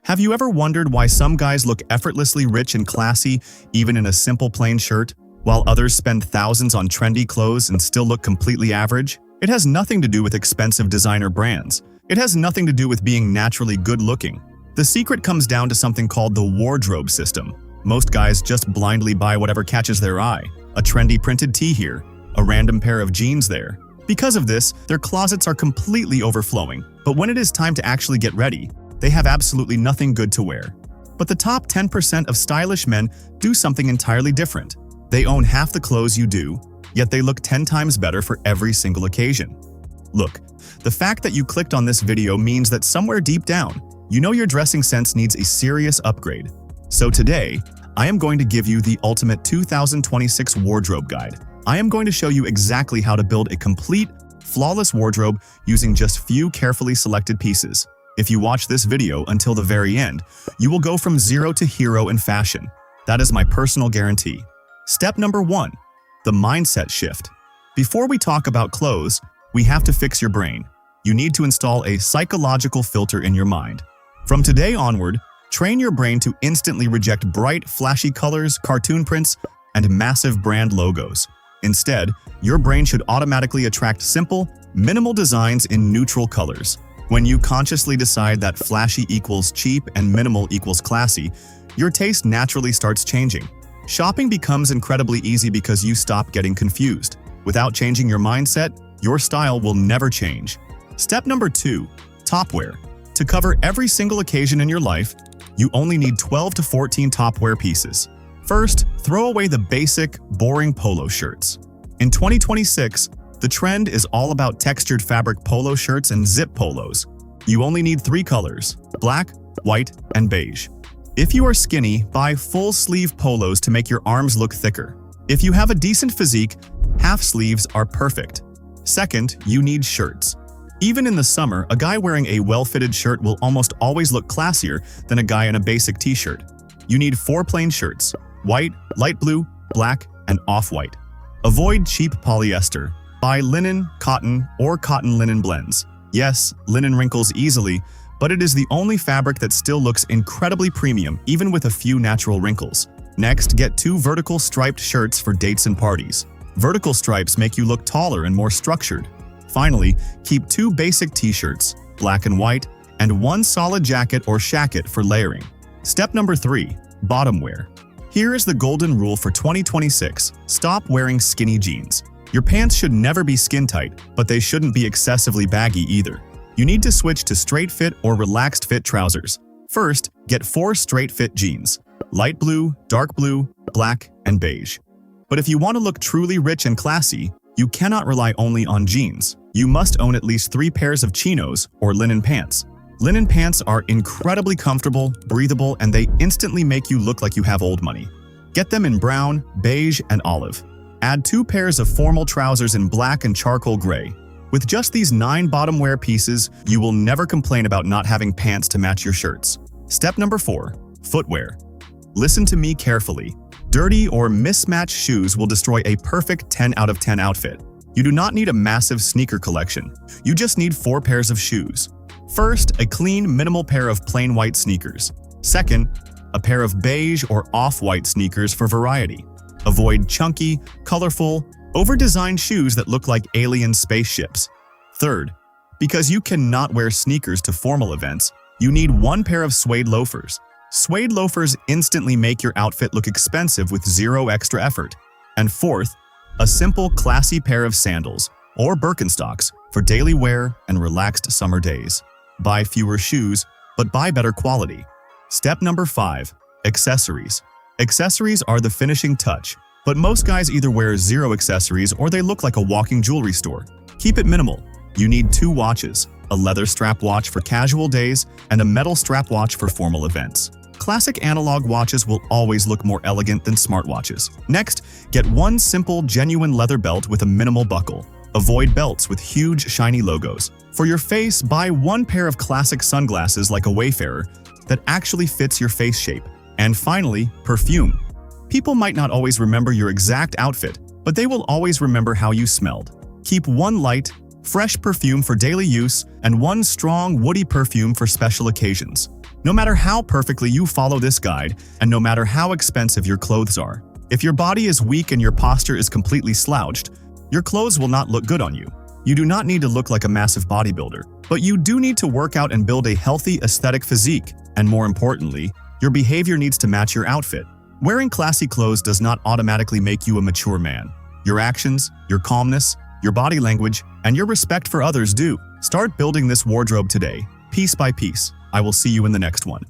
Have you ever wondered why some guys look effortlessly rich and classy even in a simple plain shirt, while others spend thousands on trendy clothes and still look completely average? It has nothing to do with expensive designer brands. It has nothing to do with being naturally good-looking. The secret comes down to something called the wardrobe system. Most guys just blindly buy whatever catches their eye. A trendy printed tee here, a random pair of jeans there. Because of this, their closets are completely overflowing. But when it is time to actually get ready, they have absolutely nothing good to wear. But the top 10% of stylish men do something entirely different. They own half the clothes you do, yet they look 10 times better for every single occasion. Look, the fact that you clicked on this video means that somewhere deep down, you know your dressing sense needs a serious upgrade. So today, I am going to give you the ultimate 2026 wardrobe guide. I am going to show you exactly how to build a complete, flawless wardrobe using just few carefully selected pieces. If you watch this video until the very end, you will go from zero to hero in fashion. That is my personal guarantee. Step number 1. The mindset shift. Before we talk about clothes, we have to fix your brain. You need to install a psychological filter in your mind. From today onward, train your brain to instantly reject bright, flashy colors, cartoon prints, and massive brand logos. Instead, your brain should automatically attract simple, minimal designs in neutral colors. When you consciously decide that flashy equals cheap and minimal equals classy, your taste naturally starts changing. Shopping becomes incredibly easy because you stop getting confused. Without changing your mindset, your style will never change. Step number 2. Topwear. To cover every single occasion in your life, you only need 12 to 14 topwear pieces. First, throw away the basic, boring polo shirts. In 2026, the trend is all about textured fabric polo shirts and zip polos. You only need 3 colors: black, white, and beige. If you are skinny, buy full-sleeve polos to make your arms look thicker. If you have a decent physique, half sleeves are perfect. Second, you need shirts. Even in the summer, a guy wearing a well-fitted shirt will almost always look classier than a guy in a basic t-shirt. You need 4 plain shirts: white, light blue, black, and off-white. Avoid cheap polyester. Buy linen, cotton, or cotton-linen blends. Yes, linen wrinkles easily, but it is the only fabric that still looks incredibly premium, even with a few natural wrinkles. Next, get 2 vertical striped shirts for dates and parties. Vertical stripes make you look taller and more structured. Finally, keep 2 basic t-shirts, black and white, and 1 solid jacket or shacket for layering. Step number 3. Bottom wear. Here is the golden rule for 2026. Stop wearing skinny jeans. Your pants should never be skin-tight, but they shouldn't be excessively baggy either. You need to switch to straight-fit or relaxed-fit trousers. First, get 4 straight-fit jeans: light blue, dark blue, black, and beige. But if you want to look truly rich and classy, you cannot rely only on jeans. You must own at least 3 pairs of chinos or linen pants. Linen pants are incredibly comfortable, breathable, and they instantly make you look like you have old money. Get them in brown, beige, and olive. Add 2 pairs of formal trousers in black and charcoal gray. With just these 9 bottom wear pieces, you will never complain about not having pants to match your shirts. Step number 4. Footwear. Listen to me carefully. Dirty or mismatched shoes will destroy a perfect 10 out of 10 outfit. You do not need a massive sneaker collection. You just need 4 pairs of shoes. First, a clean, minimal pair of plain white sneakers. Second, a pair of beige or off-white sneakers for variety. Avoid chunky, colorful, over-designed shoes that look like alien spaceships. Third, because you cannot wear sneakers to formal events, you need 1 pair of suede loafers. Suede loafers instantly make your outfit look expensive with 0 extra effort. And fourth, a simple, classy pair of sandals or Birkenstocks for daily wear and relaxed summer days. Buy fewer shoes, but buy better quality. Step number 5. Accessories. Accessories are the finishing touch, but most guys either wear 0 accessories or they look like a walking jewelry store. Keep it minimal. You need 2 watches, a leather strap watch for casual days and a metal strap watch for formal events. Classic analog watches will always look more elegant than smartwatches. Next, get 1 simple, genuine leather belt with a minimal buckle. Avoid belts with huge, shiny logos. For your face, buy 1 pair of classic sunglasses like a Wayfarer that actually fits your face shape. And finally, perfume. People might not always remember your exact outfit, but they will always remember how you smelled. Keep 1 light, fresh perfume for daily use, and one strong, woody perfume for special occasions. No matter how perfectly you follow this guide, and no matter how expensive your clothes are, if your body is weak and your posture is completely slouched, your clothes will not look good on you. You do not need to look like a massive bodybuilder, but you do need to work out and build a healthy, aesthetic physique. And more importantly, your behavior needs to match your outfit. Wearing classy clothes does not automatically make you a mature man. Your actions, your calmness, your body language, and your respect for others do. Start building this wardrobe today, piece by piece. I will see you in the next one.